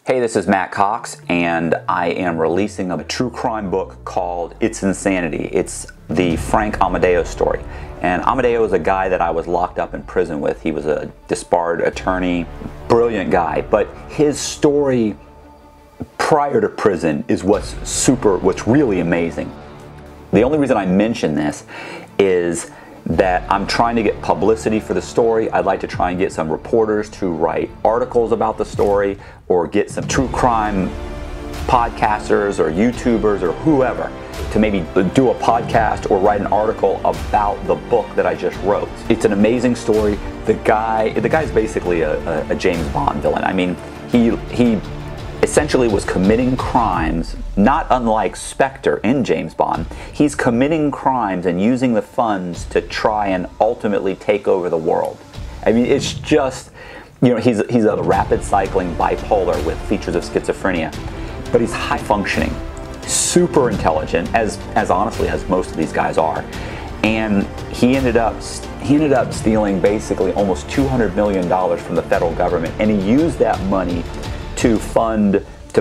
Hey, this is Matt Cox, and I am releasing a true crime book called It's Insanity. It's the Frank Amadeo story. And Amadeo is a guy that I was locked up in prison with. He was a disbarred attorney, brilliant guy, but his story prior to prison is what's really amazing. The only reason I mention this is that I'm trying to get publicity for the story. I'd like to try and get some reporters to write articles about the story, or get some true crime podcasters or YouTubers or whoever to maybe do a podcast or write an article about the book that I just wrote. It's an amazing story. The guy's basically a James Bond villain. I mean, he essentially was committing crimes, not unlike Spectre in James Bond. He's committing crimes and using the funds to try and ultimately take over the world. I mean, it's just, you know, he's a rapid cycling bipolar with features of schizophrenia, but he's high functioning, super intelligent, as honestly as most of these guys are. And he ended up stealing basically almost $200 million from the federal government, and he used that money to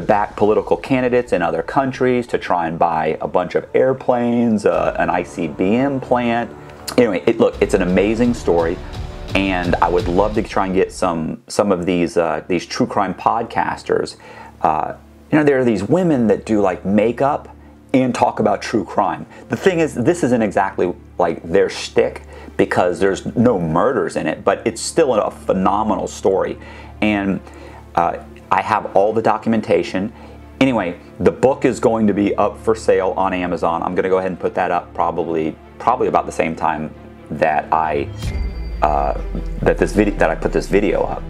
back political candidates in other countries, to try and buy a bunch of airplanes, an ICBM plant. Anyway, it's an amazing story, and I would love to try and get some of these true crime podcasters. You know, there are these women that do like makeup and talk about true crime. The thing is, this isn't exactly like their shtick because there's no murders in it, but it's still a phenomenal story. And I have all the documentation. Anyway, the book is going to be up for sale on Amazon. I'm going to go ahead and put that up probably about the same time that I put this video up.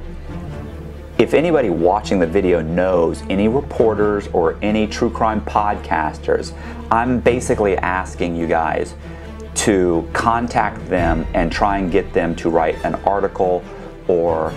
If anybody watching the video knows any reporters or any true crime podcasters, I'm basically asking you guys to contact them and try and get them to write an article or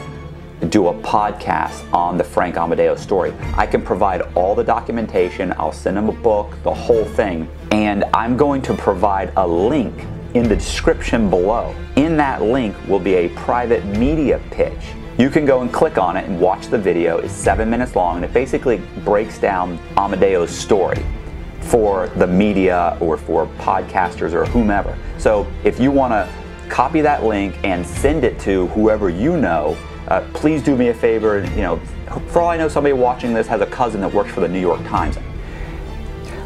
do a podcast on the Frank Amadeo story. I can provide all the documentation. I'll send them a book, the whole thing, and I'm going to provide a link in the description below. In that link will be a private media pitch. You can go and click on it and watch the video. It's 7 minutes long, and it basically breaks down Amadeo's story for the media or for podcasters or whomever. So if you want to copy that link and send it to whoever you know, please do me a favor. You know, for all I know, somebody watching this has a cousin that works for the New York Times.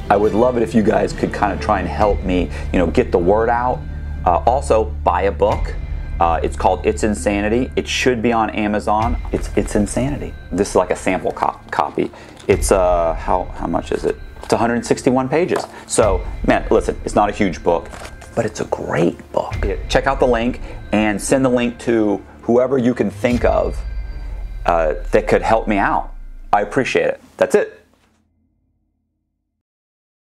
I would love it if you guys could kind of try and help me, you know, get the word out. Also, buy a book. It's called It's Insanity. It should be on Amazon. It's Insanity. This is like a sample copy. It's how much is it? It's 161 pages. So, man, listen, it's not a huge book, but it's a great book. Check out the link and send the link to whoever you can think of that could help me out. I appreciate it. That's it.